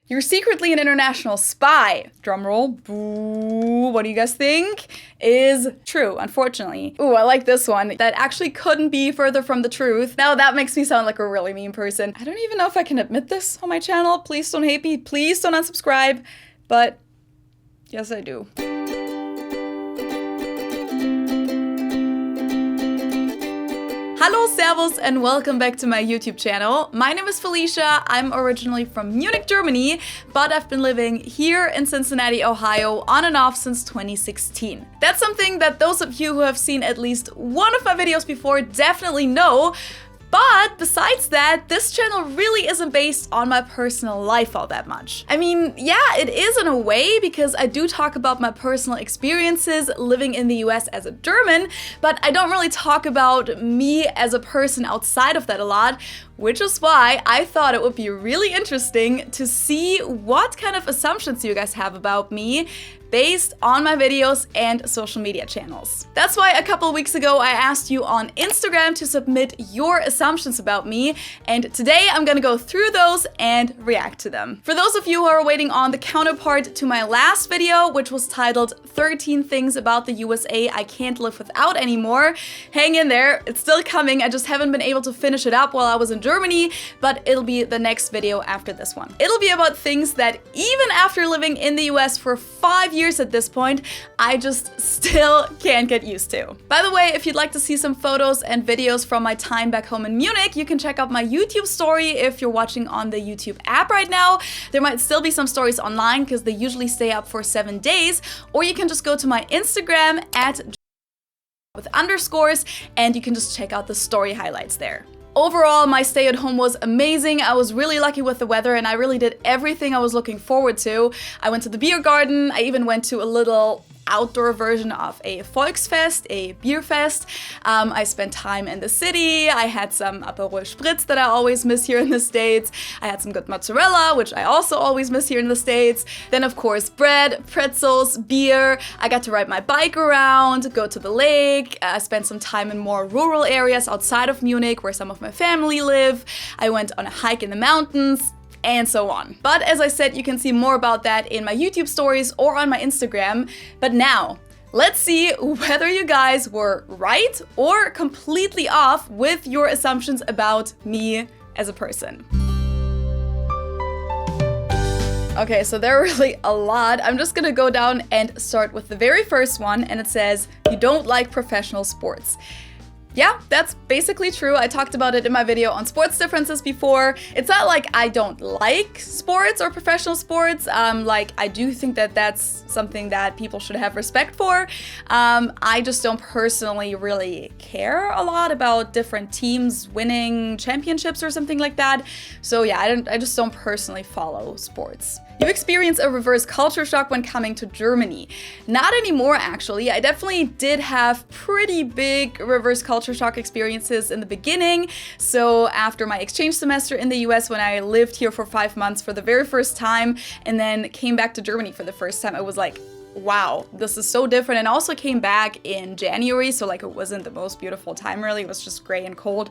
You're secretly an international spy. Drumroll. Boo. What do you guys think? Is true, unfortunately. Ooh, I like this one. That actually couldn't be further from the truth. Now that makes me sound like a really mean person. I don't even know if I can admit this on my channel. Please don't hate me. Please don't unsubscribe. But yes, I do. Hello, servus, and welcome back to my YouTube channel. My name is Felicia. I'm originally from Munich, Germany, but I've been living here in Cincinnati, Ohio, on and off since 2016. That's something that those of you who have seen at least one of my videos before definitely know. But besides that, this channel really isn't based on my personal life all that much. I mean, yeah, it is in a way because I do talk about my personal experiences living in the US as a German, but I don't really talk about me as a person outside of that a lot, which is why I thought it would be really interesting to see what kind of assumptions you guys have about me based on my videos and social media channels. That's why a couple weeks ago I asked you on Instagram to submit your assumptions about me, and today I'm gonna go through those and react to them. For those of you who are waiting on the counterpart to my last video, which was titled 13 Things About the USA I Can't Live Without Anymore, hang in there, it's still coming. I just haven't been able to finish it up while I was in Germany, but it'll be the next video after this one. It'll be about things that even after living in the US for 5 years at this point, I just still can't get used to. By the way, if you'd like to see some photos and videos from my time back home in Munich, you can check out my YouTube story if you're watching on the YouTube app right now. There might still be some stories online because they usually stay up for 7 days, or you can just go to my Instagram at with underscores and you can just check out the story highlights there. Overall, my stay at home was amazing. I was really lucky with the weather and I really did everything I was looking forward to. I went to the beer garden, I even went to a little outdoor version of a Volksfest, a beer fest. I spent time in the city. I had some Aperol Spritz that I always miss here in the States. I had some good mozzarella, which I also always miss here in the States. Then of course bread, pretzels, beer. I got to ride my bike around, go to the lake. I spent some time in more rural areas outside of Munich where some of my family live. I went on a hike in the mountains, and so on. But as I said, you can see more about that in my YouTube stories or on my Instagram. But now, let's see whether you guys were right or completely off with your assumptions about me as a person. Okay, so there are really a lot. I'm just gonna go down and start with the very first one, and it says, you don't like professional sports. Yeah, that's basically true. I talked about it in my video on sports differences before. It's not like I don't like sports or professional sports. Like, I do think that that's something that people should have respect for. I just don't personally really care a lot about different teams winning championships or something like that. So yeah, I just don't personally follow sports. You experience a reverse culture shock when coming to Germany. Not anymore, actually. I definitely did have pretty big reverse culture shock experiences in the beginning. So after my exchange semester in the US, when I lived here for 5 months for the very first time and then came back to Germany for the first time, I was like, wow, this is so different. And I also came back in January, so like it wasn't the most beautiful time really. It was just gray and cold.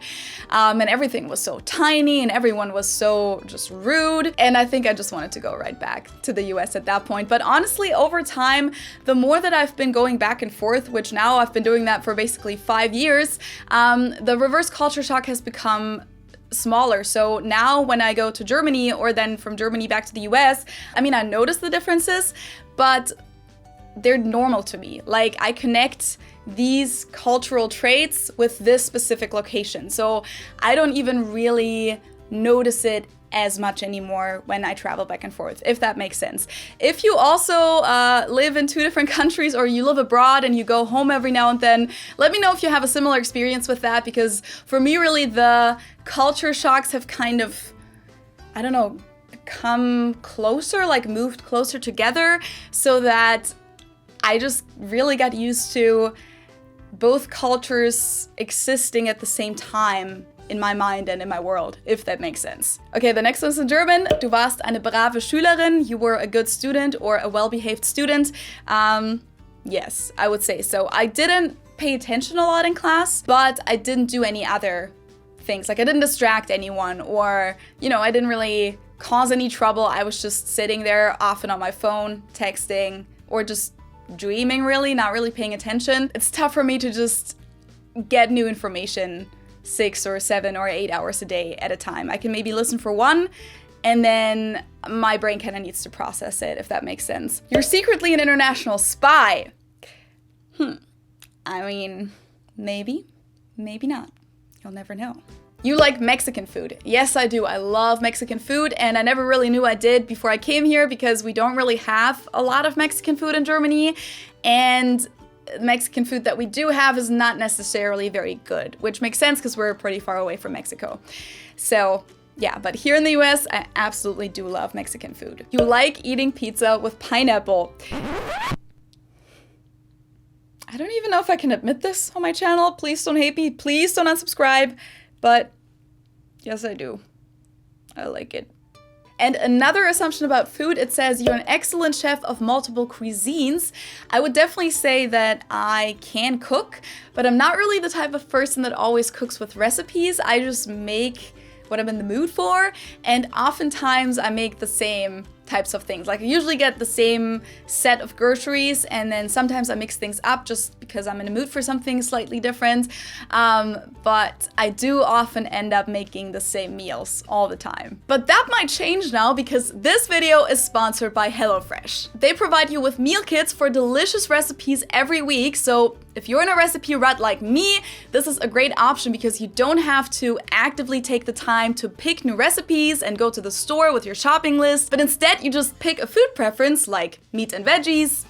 And everything was so tiny and everyone was so just rude. And I think I just wanted to go right back to the US at that point. But honestly, over time, the more that I've been going back and forth, which now I've been doing that for basically 5 years, the reverse culture shock has become smaller. So now when I go to Germany or then from Germany back to the US, I mean, I notice the differences, but they're normal to me. Like, I connect these cultural traits with this specific location. So I don't even really notice it as much anymore when I travel back and forth, if that makes sense. If you also live in 2 different countries or you live abroad and you go home every now and then, let me know if you have a similar experience with that, because for me, really, the culture shocks have kind of, I don't know, come closer, like moved closer together, so that I just really got used to both cultures existing at the same time in my mind and in my world, if that makes sense. Okay, the next one's in German. Du warst eine brave Schülerin. You were a good student or a well-behaved student. Yes, I would say so. I didn't pay attention a lot in class, but I didn't do any other things. Like, I didn't distract anyone, or, you know, I didn't really cause any trouble. I was just sitting there often on my phone, texting, or just dreaming really, not really paying attention. It's tough for me to just get new information 6 or 7 or 8 hours a day at a time. I can maybe listen for one, and then my brain kind of needs to process it, if that makes sense. You're secretly an international spy. I mean, maybe, maybe not. You'll never know. You like Mexican food? Yes, I do. I love Mexican food, and I never really knew I did before I came here because we don't really have a lot of Mexican food in Germany, and Mexican food that we do have is not necessarily very good, which makes sense because we're pretty far away from Mexico. So yeah, but here in the US, I absolutely do love Mexican food. You like eating pizza with pineapple. I don't even know if I can admit this on my channel. Please don't hate me. Please don't unsubscribe. But yes, I do. I like it. And another assumption about food, it says you're an excellent chef of multiple cuisines. I would definitely say that I can cook, but I'm not really the type of person that always cooks with recipes. I just make what I'm in the mood for, and oftentimes I make the same types of things. Like I usually get the same set of groceries, and then sometimes I mix things up just because I'm in the mood for something slightly different. But I do often end up making the same meals all the time. But that might change now because this video is sponsored by HelloFresh. They provide you with meal kits for delicious recipes every week. So if you're in a recipe rut like me, this is a great option because you don't have to actively take the time to pick new recipes and go to the store with your shopping list, but instead you just pick a food preference like meat and veggies,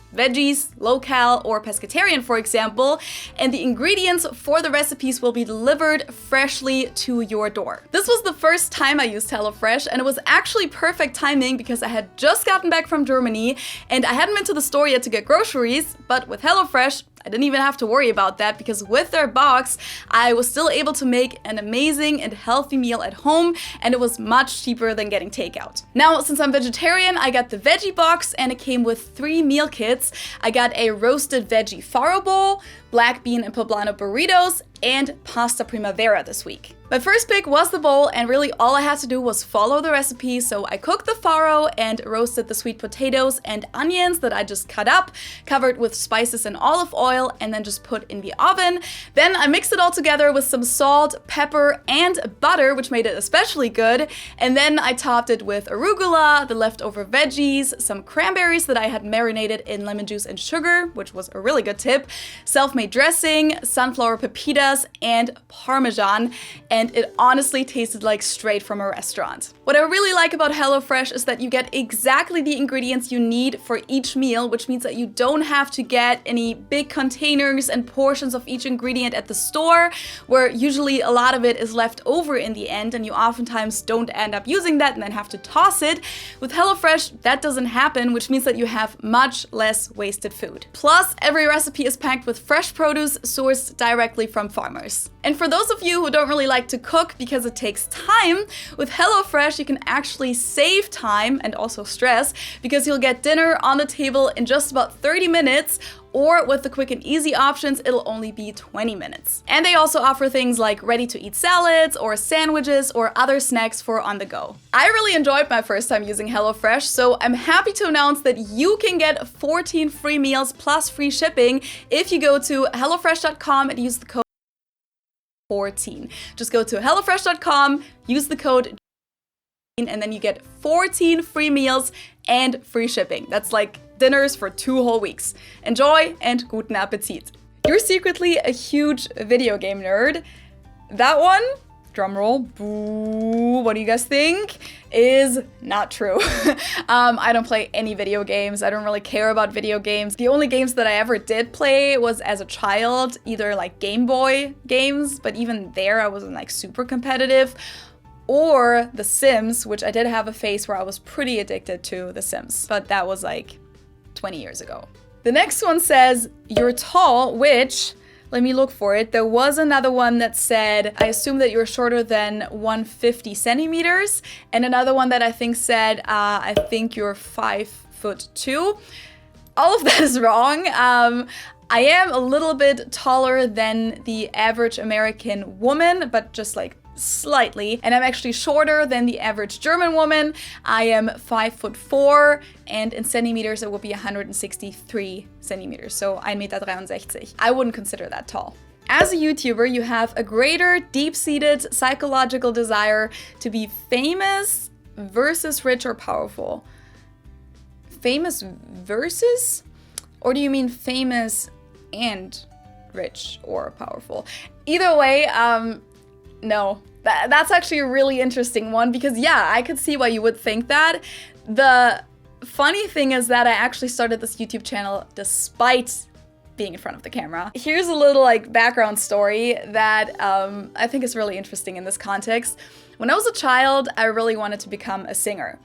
low-cal, or pescatarian, for example, and the ingredients for the recipes will be delivered freshly to your door. This was the first time I used HelloFresh, and it was actually perfect timing because I had just gotten back from Germany and I hadn't been to the store yet to get groceries, but with HelloFresh, I didn't even have to worry about that because with their box, I was still able to make an amazing and healthy meal at home, and it was much cheaper than getting takeout. Now, since I'm vegetarian, I got the veggie box and it came with 3 meal kits. I got a roasted veggie farro bowl, black bean and poblano burritos, and pasta primavera this week. My first pick was the bowl, and really all I had to do was follow the recipe. So I cooked the farro and roasted the sweet potatoes and onions that I just cut up, covered with spices and olive oil, and then just put in the oven. Then I mixed it all together with some salt, pepper, and butter, which made it especially good. And then I topped it with arugula, the leftover veggies, some cranberries that I had marinated in lemon juice and sugar, which was a really good tip, self-made dressing, sunflower pepitas, and parmesan. And it honestly tasted like straight from a restaurant. What I really like about HelloFresh is that you get exactly the ingredients you need for each meal, which means that you don't have to get any big containers and portions of each ingredient at the store, where usually a lot of it is left over in the end and you oftentimes don't end up using that and then have to toss it. With HelloFresh, that doesn't happen, which means that you have much less wasted food. Plus, every recipe is packed with fresh produce sourced directly from farmers. And for those of you who don't really like to cook because it takes time, with HelloFresh you can actually save time and also stress because you'll get dinner on the table in just about 30 minutes, or with the quick and easy options, it'll only be 20 minutes. And they also offer things like ready-to-eat salads or sandwiches or other snacks for on the go. I really enjoyed my first time using HelloFresh, so I'm happy to announce that you can get 14 free meals plus free shipping if you go to HelloFresh.com and use the code 14. Just go to HelloFresh.com, use the code, and then you get 14 free meals and free shipping. That's like dinners for 2 whole weeks. Enjoy and guten Appetit. You're secretly a huge video game nerd. That one, drumroll, boo, what do you guys think? Is not true. I don't play any video games. I don't really care about video games. The only games that I ever did play was as a child, either like Game Boy games, but even there I wasn't like super competitive, or The Sims, which I did have a phase where I was pretty addicted to The Sims, but that was like 20 years ago. The next one says, you're tall, which, let me look for it. There was another one that said, I assume that you're shorter than 150 centimeters. And another one that I think said, I think you're 5'2". All of that is wrong. I am a little bit taller than the average American woman, but just like slightly, and I'm actually shorter than the average German woman. I am 5'4", and in centimeters it would be 163 centimeters, so 1,63 Meter. I wouldn't consider that tall. As a YouTuber, you have a greater, deep-seated psychological desire to be famous versus rich or powerful. Famous versus? Or do you mean famous and rich or powerful? Either way, no. That's actually a really interesting one because, yeah, I could see why you would think that. The funny thing is that I actually started this YouTube channel despite being in front of the camera. Here's a little background story that I think is really interesting in this context. When I was a child, I really wanted to become a singer.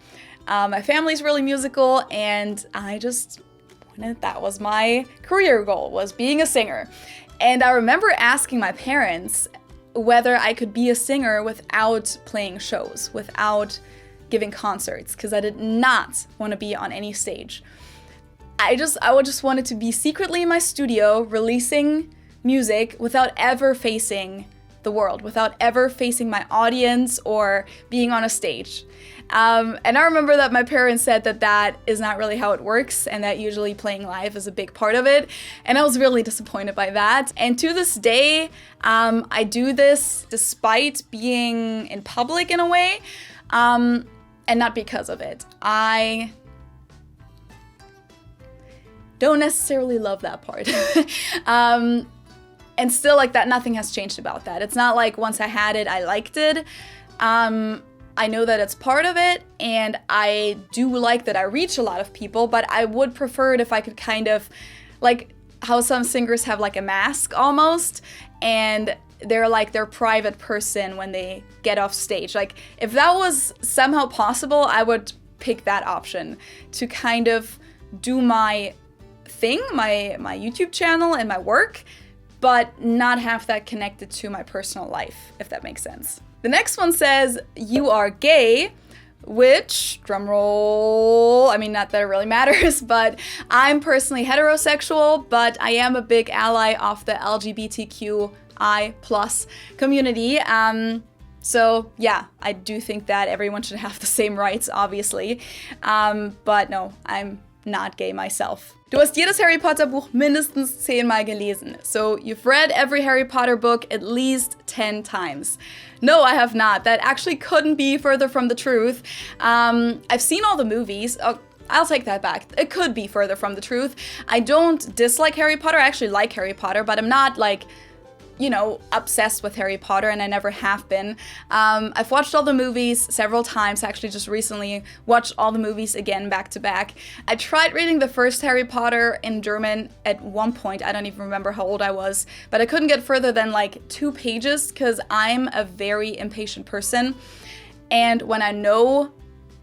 My family's really musical, and I just wanted, that was my career goal, was being a singer. And I remember asking my parents whether I could be a singer without playing shows, without giving concerts, because I did not want to be on any stage. I would just wanted to be secretly in my studio releasing music without ever facing the world, without ever facing my audience or being on a stage. And I remember that my parents said that that is not really how it works and that usually playing live is a big part of it. And I was really disappointed by that. And to this day, I do this despite being in public in a way, and not because of it. I don't necessarily love that part. And still, that, nothing has changed about that. It's not like once I had it, I liked it. I know that it's part of it, and I do like that I reach a lot of people, but I would prefer it if I could kind of, how some singers have a mask almost, and they're their private person when they get off stage. If that was somehow possible, I would pick that option to kind of do my thing, my YouTube channel and my work, but not have that connected to my personal life, if that makes sense. The next one says, you are gay, which, drumroll, I mean, not that it really matters, but I'm personally heterosexual, but I am a big ally of the LGBTQI+ community. So yeah, I do think that everyone should have the same rights, obviously. But no, I'm not gay myself. Du hast jedes Harry Potter Buch mindestens 10-mal gelesen. So you've read every Harry Potter book at least 10 times. No, I have not. That actually couldn't be further from the truth. I've seen all the movies. Oh, I'll take that back. It could be further from the truth. I don't dislike Harry Potter. I actually like Harry Potter, but I'm not obsessed with Harry Potter, and I never have been. I've watched all the movies several times, actually just recently watched all the movies again back to back. I tried reading the first Harry Potter in German at one point. I don't even remember how old I was, but I couldn't get further than 2 pages because I'm a very impatient person. And when I know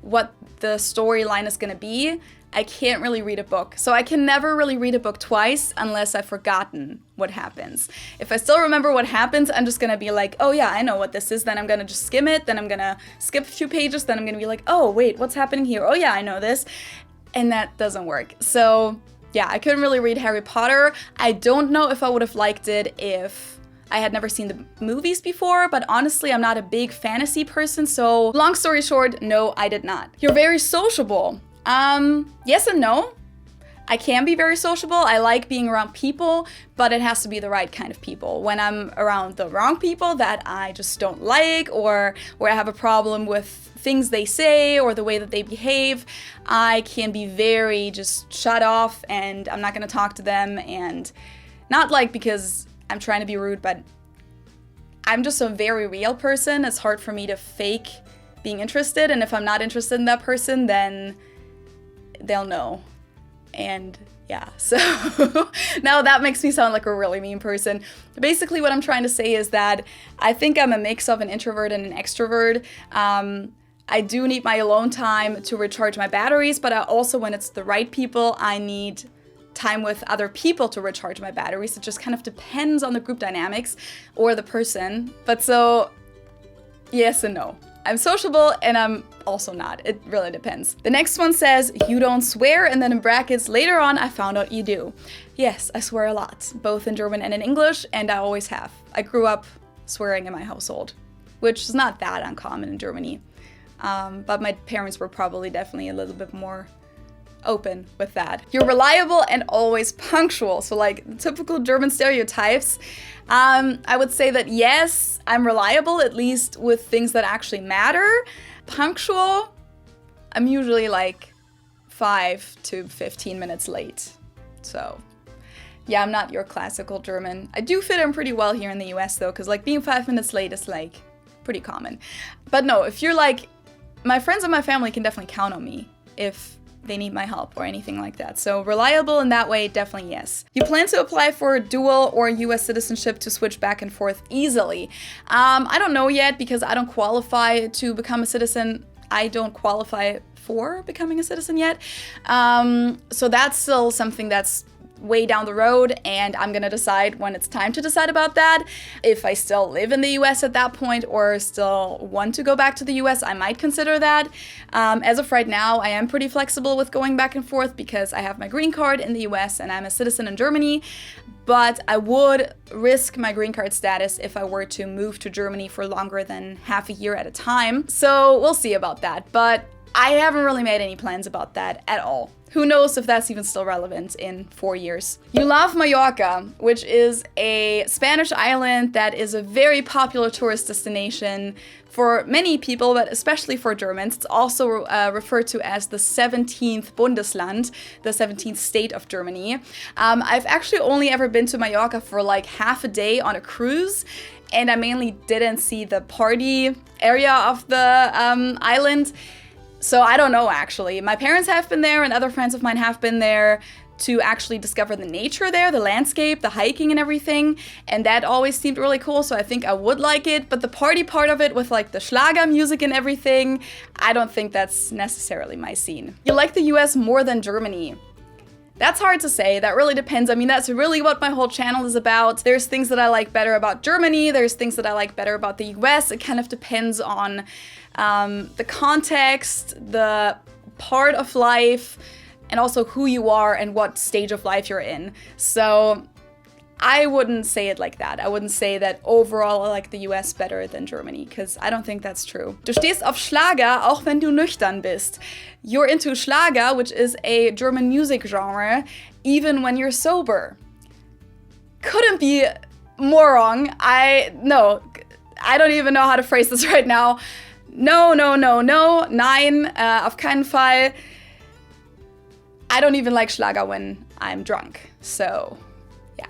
what the storyline is gonna be, I can't really read a book. So I can never really read a book twice unless I've forgotten what happens. If I still remember what happens, I'm just gonna be oh yeah, I know what this is. Then I'm gonna just skim it. Then I'm gonna skip a few pages. Then I'm gonna be oh wait, what's happening here? Oh yeah, I know this. And that doesn't work. So yeah, I couldn't really read Harry Potter. I don't know if I would have liked it if I had never seen the movies before, but honestly, I'm not a big fantasy person. So long story short, no, I did not. You're very sociable. Yes and no. I can be very sociable. I like being around people, but it has to be the right kind of people. When I'm around the wrong people that I just don't like, or where I have a problem with things they say or the way that they behave, I can be very just shut off and I'm not gonna talk to them, and not because I'm trying to be rude, but I'm just a very real person. It's hard for me to fake being interested, and if I'm not interested in that person, then they'll know. And yeah, so now that makes me sound like a really mean person. Basically what I'm trying to say is that I think I'm a mix of an introvert and an extrovert. I do need my alone time to recharge my batteries, but I also, when it's the right people, I need time with other people to recharge my batteries. It just kind of depends on the group dynamics or the person. But so yes and no. I'm sociable and I'm also not. It really depends. The next one says, you don't swear, and then in brackets, later on I found out you do. Yes, I swear a lot, both in German and in English, and I always have. I grew up swearing in my household. which is not that uncommon in Germany. But my parents were probably definitely a little bit more open with that. You're reliable and always punctual. So like the typical German stereotypes. I would say that yes, I'm reliable, at least with things that actually matter. Punctual, I'm usually like 5 to 15 minutes late. So yeah, I'm not your classical German. I do fit in pretty well here in the US though, because like being 5 minutes late is like pretty common. But no, if you're like, my friends and my family can definitely count on me if they need my help or anything like that. So reliable in that way, definitely yes. You plan to apply for dual or US citizenship to switch back and forth easily? I don't know yet because I don't qualify to become a citizen. I don't qualify for becoming a citizen yet. So that's still something that's way down the road, and I'm gonna decide when it's time to decide about that. If I still live in the US at that point or still want to go back to the US, I might consider that. As of right now, I am pretty flexible with going back and forth because I have my green card in the US and I'm a citizen in Germany. But I would risk my green card status if I were to move to Germany for longer than half a year at a time. So we'll see about that. But I haven't really made any plans about that at all. Who knows if that's even still relevant in 4 years. You love Mallorca, which is a Spanish island that is a very popular tourist destination for many people, but especially for Germans. It's also referred to as the 17th Bundesland, the 17th state of Germany. I've actually only ever been to Mallorca for like half a day on a cruise, and I mainly didn't see the party area of the island. So I don't know, actually. My parents have been there and other friends of mine have been there to actually discover the nature there, the landscape, the hiking and everything. And that always seemed really cool, so I think I would like it. But the party part of it with like the Schlager music and everything, I don't think that's necessarily my scene. You like the US more than Germany? That's hard to say. That really depends. I mean, that's really what my whole channel is about. There's things that I like better about Germany. There's things that I like better about the US. It kind of depends on the context, the part of life, and also who you are and what stage of life you're in. So I wouldn't say it like that. I wouldn't say that overall I like the US better than Germany, because I don't think that's true. Du stehst auf Schlager, auch wenn du nüchtern bist. You're into Schlager, which is a German music genre, even when you're sober. Couldn't be more wrong. I don't even know how to phrase this right now. No, nein, auf keinen Fall. I don't even like Schlager when I'm drunk, so yeah.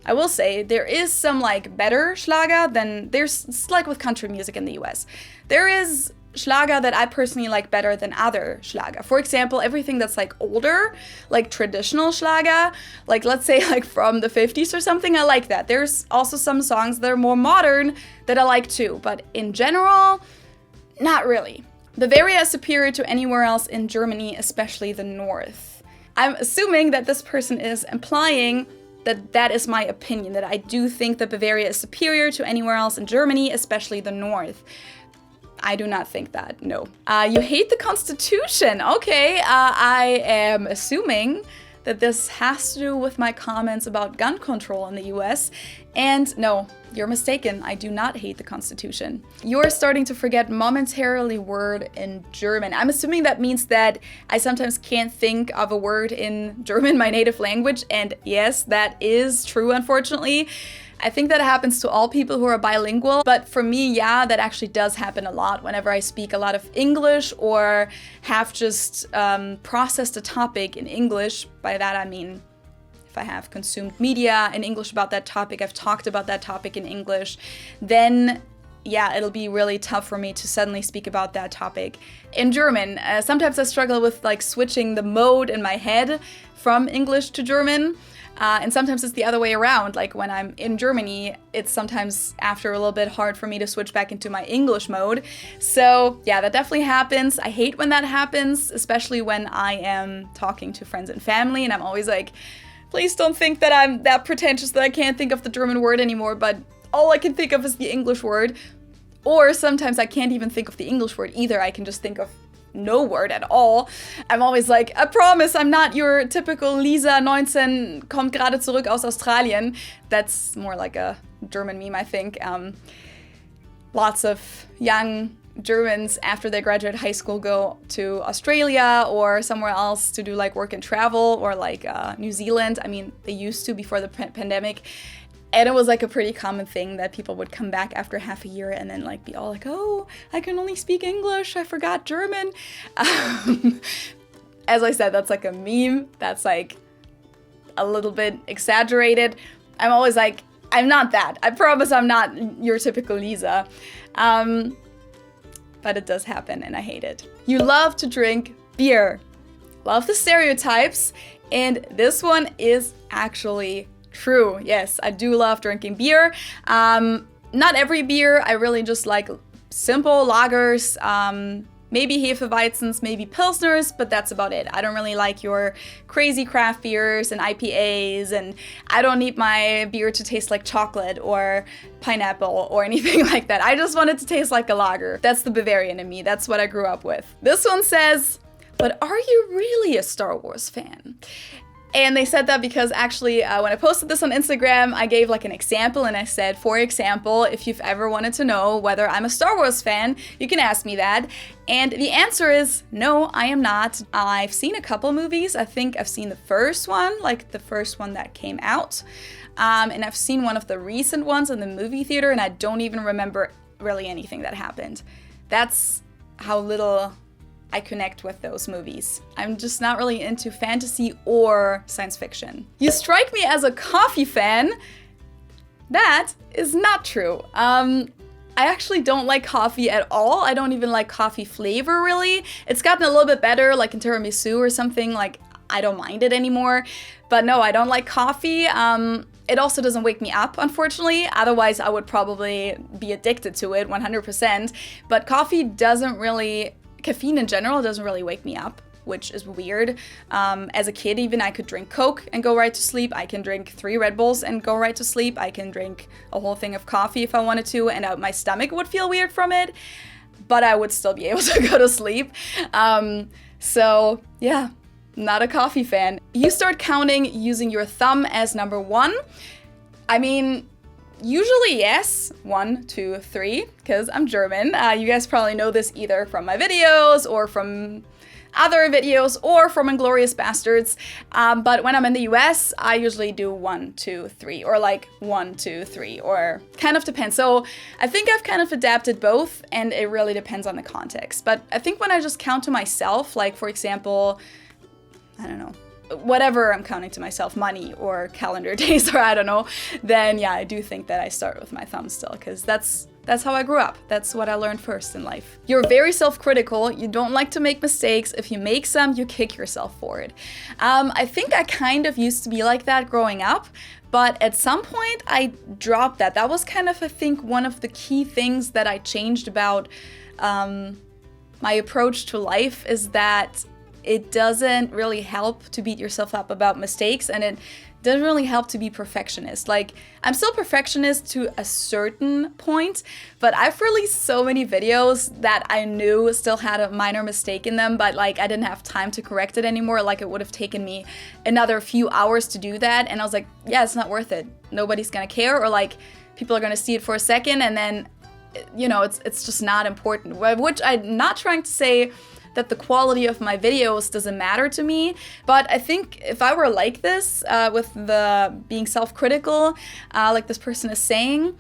I will say, there is some like better Schlager than, it's like with country music in the US. There is Schlager that I personally like better than other Schlager. For example, everything that's like older, like traditional Schlager, like let's say like from the 50s or something, I like that. There's also some songs that are more modern that I like too, but in general, not really. Bavaria is superior to anywhere else in Germany, especially the north. I'm assuming that this person is implying that is my opinion, that I do think that Bavaria is superior to anywhere else in Germany, especially the north. I do not think that, no. You hate the Constitution. Okay, I am assuming that this has to do with my comments about gun control in the US. And no, you're mistaken. I do not hate the Constitution. You're starting to forget momentarily word in German. I'm assuming that means that I sometimes can't think of a word in German, my native language. And yes, that is true, unfortunately. I think that happens to all people who are bilingual, but for me, yeah, that actually does happen a lot whenever I speak a lot of English or have just processed a topic in English. By that I mean, if I have consumed media in English about that topic, I've talked about that topic in English, then yeah, it'll be really tough for me to suddenly speak about that topic in German. Sometimes I struggle with like switching the mode in my head from English to German. And sometimes it's the other way around. Like when I'm in Germany, it's sometimes after a little bit hard for me to switch back into my English mode. So yeah, that definitely happens. I hate when that happens, especially when I am talking to friends and family and I'm always like, please don't think that I'm that pretentious that I can't think of the German word anymore, but all I can think of is the English word. Or sometimes I can't even think of the English word either. I can just think of no word at all. I'm always like, I promise I'm not your typical Lisa 19 kommt gerade zurück aus Australien. That's more like a German meme, I think. lots of young Germans after they graduate high school go to Australia or somewhere else to do like work and travel, or like New Zealand. I mean, they used to before the pandemic. And it was like a pretty common thing that people would come back after half a year and then like be all like, oh, I can only speak English, I forgot German. As I said, that's like a meme. That's like a little bit exaggerated. I'm always like, I'm not that. I promise I'm not your typical Lisa. But it does happen and I hate it. You love to drink beer. Love the stereotypes. And this one is actually true. Yes, I do love drinking beer. Not every beer. I really just like simple lagers, maybe Hefeweizens, maybe Pilsners, but that's about it. I don't really like your crazy craft beers and IPAs, and I don't need my beer to taste like chocolate or pineapple or anything like that. I just want it to taste like a lager. That's the Bavarian in me. That's what I grew up with. This one says, but are you really a Star Wars fan? And they said that because actually when I posted this on Instagram, I gave like an example and I said, for example, if you've ever wanted to know whether I'm a Star Wars fan, you can ask me that. And the answer is no, I am not. I've seen a couple movies. I think I've seen the first one, like the first one that came out. And I've seen one of the recent ones in the movie theater, and I don't even remember really anything that happened. That's how little I connect with those movies. I'm just not really into fantasy or science fiction. You strike me as a coffee fan. That is not true. I actually don't like coffee at all. I don't even like coffee flavor, really. It's gotten a little bit better, like in tiramisu or something. Like, I don't mind it anymore. But no, I don't like coffee. It also doesn't wake me up, unfortunately. Otherwise, I would probably be addicted to it 100%. But coffee doesn't really... Caffeine in general doesn't really wake me up, which is weird. As a kid even, I could drink Coke and go right to sleep. I can drink 3 Red Bulls and go right to sleep. I can drink a whole thing of coffee if I wanted to, and my stomach would feel weird from it, but I would still be able to go to sleep. So yeah, not a coffee fan. You start counting using your thumb as number 1. I mean, usually yes, 1, 2, 3, because I'm German. You guys probably know this either from my videos or from other videos or from Inglourious Bastards. But when I'm in the US, I usually do 1, 2, 3, or like 1, 2, 3, or kind of depends. So I think I've kind of adapted both, and it really depends on the context. But I think when I just count to myself, like for example, I don't know, whatever I'm counting to myself, money or calendar days or I don't know, then yeah, I do think that I start with my thumb still, because that's how I grew up. That's what I learned first in life. You're very self-critical. You don't like to make mistakes. If you make some, you kick yourself for it. I think I kind of used to be like that growing up, but at some point I dropped that. That was kind of, I think, one of the key things that I changed about my approach to life, is that it doesn't really help to beat yourself up about mistakes, and it doesn't really help to be perfectionist. Like, I'm still perfectionist to a certain point, but I've released so many videos that I knew still had a minor mistake in them, but like I didn't have time to correct it anymore. Like, it would have taken me another few hours to do that, and I was like, yeah, it's not worth it. Nobody's gonna care, or like people are gonna see it for a second, and then, you know, it's just not important. Which I'm not trying to say that the quality of my videos doesn't matter to me, but I think if I were like this, with the being self-critical, like this person is saying,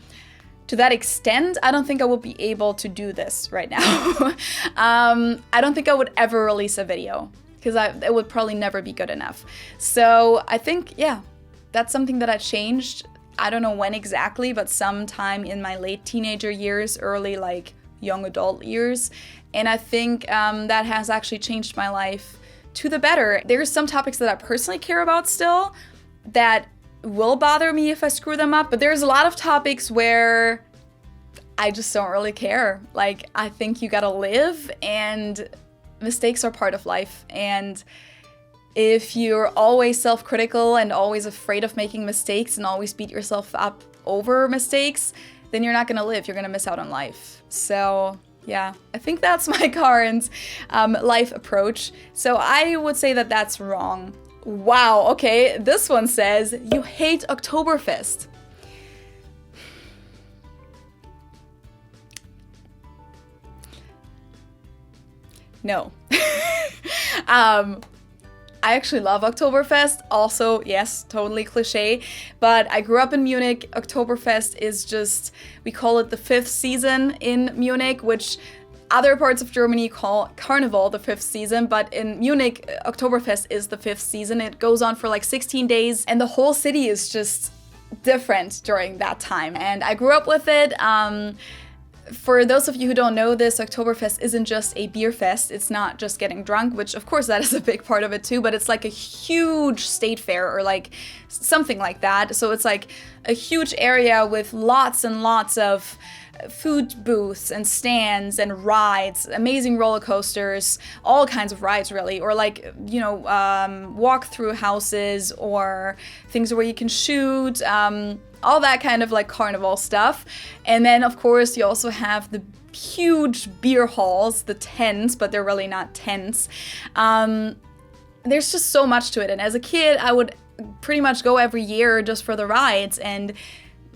to that extent, I don't think I would be able to do this right now. I don't think I would ever release a video, because it would probably never be good enough. So I think, yeah, that's something that I changed. I don't know when exactly, but sometime in my late teenager years, early like young adult years. And I think that has actually changed my life to the better. There's some topics that I personally care about still that will bother me if I screw them up, but there's a lot of topics where I just don't really care. Like, I think you gotta live, and mistakes are part of life. And if you're always self-critical and always afraid of making mistakes and always beat yourself up over mistakes, then you're not gonna live. You're gonna miss out on life. So yeah, I think that's my current life approach. So I would say that that's wrong. Wow, okay, this one says, you hate Oktoberfest. No. I actually love Oktoberfest. Also, yes, totally cliche, but I grew up in Munich. Oktoberfest is just, we call it the fifth season in Munich, which other parts of Germany call Carnival the fifth season, but in Munich, Oktoberfest is the fifth season. It goes on for like 16 days, and the whole city is just different during that time. And I grew up with it. For those of you who don't know this, Oktoberfest isn't just a beer fest. It's not just getting drunk, which of course that is a big part of it too, but it's like a huge state fair or like something like that. So it's like a huge area with lots and lots of food booths and stands and rides, amazing roller coasters, all kinds of rides really, or like, you know, walk through houses or things where you can shoot, all that kind of like carnival stuff. And then of course you also have the huge beer halls, the tents, but they're really not tents. There's just so much to it. And as a kid, I would pretty much go every year just for the rides and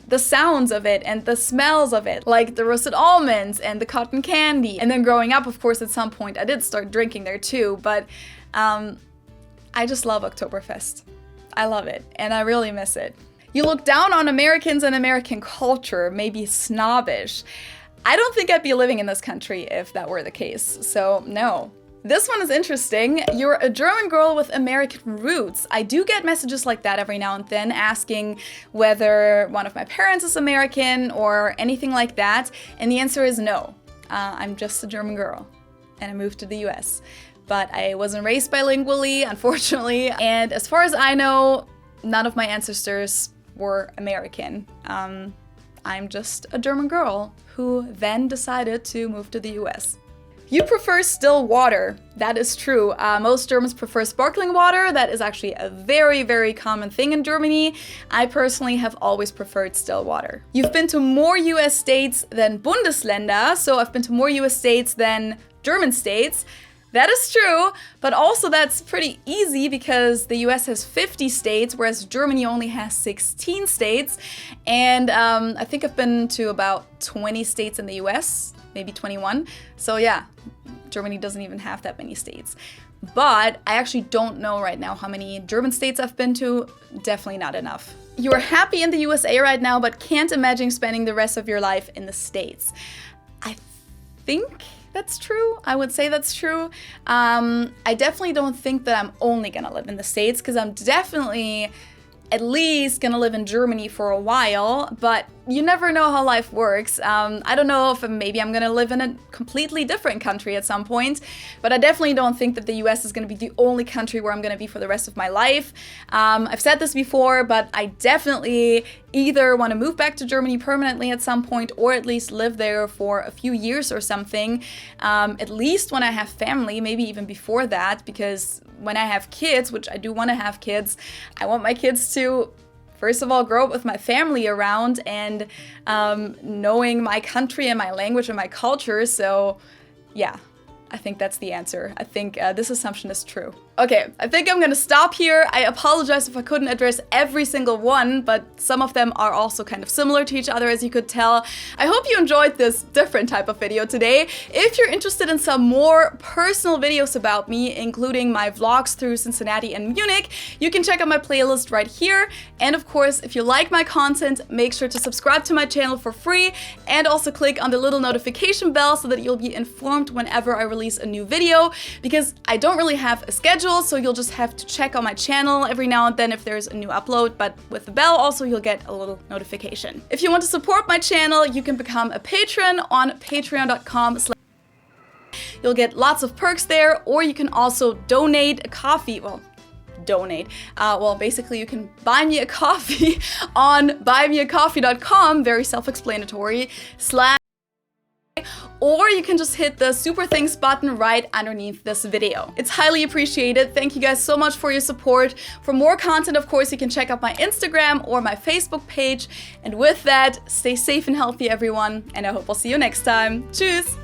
the sounds of it and the smells of it, like the roasted almonds and the cotton candy. And then growing up, of course, at some point I did start drinking there too, but I just love Oktoberfest. I love it and I really miss it. You look down on Americans and American culture, maybe snobbish. I don't think I'd be living in this country if that were the case, so no. This one is interesting. You're a German girl with American roots. I do get messages like that every now and then asking whether one of my parents is American or anything like that, and the answer is no. I'm just a German girl, and I moved to the US. But I wasn't raised bilingually, unfortunately, and as far as I know, none of my ancestors were American. I'm just a German girl who then decided to move to the US. You prefer still water. That is true. Most Germans prefer sparkling water. That is actually a very, very common thing in Germany. I personally have always preferred still water. You've been to more US states than Bundesländer, so I've been to more US states than German states. That is true, but also that's pretty easy because the US has 50 states, whereas Germany only has 16 states. And I think I've been to about 20 states in the US, maybe 21. So yeah, Germany doesn't even have that many states. But I actually don't know right now how many German states I've been to. Definitely not enough. You are happy in the USA right now, but can't imagine spending the rest of your life in the States. I think that's true. I would say that's true. I definitely don't think that I'm only gonna live in the States, because I'm definitely at least gonna live in Germany for a while, but you never know how life works. I don't know if maybe I'm gonna live in a completely different country at some point, but I definitely don't think that the US is gonna be the only country where I'm gonna be for the rest of my life. I've said this before, but I definitely either want to move back to Germany permanently at some point, or at least live there for a few years or something, at least when I have family, maybe even before that, because when I have kids, which I do want to have kids, I want my kids to first of all grow up with my family around and knowing my country and my language and my culture. So yeah, I think that's the answer. I think this assumption is true. Okay, I think I'm gonna stop here. I apologize if I couldn't address every single one, but some of them are also kind of similar to each other, as you could tell. I hope you enjoyed this different type of video today. If you're interested in some more personal videos about me, including my vlogs through Cincinnati and Munich, you can check out my playlist right here. And of course, if you like my content, make sure to subscribe to my channel for free, and also click on the little notification bell so that you'll be informed whenever I release a new video, because I don't really have a schedule, so you'll just have to check on my channel every now and then if there's a new upload, but with the bell also you'll get a little notification. If you want to support my channel, you can become a patron on patreon.com. You'll get lots of perks there, or you can also donate a coffee, basically you can buy me a coffee on buymeacoffee.com, very self-explanatory, or you can just hit the super thanks button right underneath this video. It's highly appreciated. Thank you guys so much for your support. For more content, of course, you can check out my Instagram or my Facebook page. And with that, stay safe and healthy, everyone, and I hope I'll see you next time. Tschüss!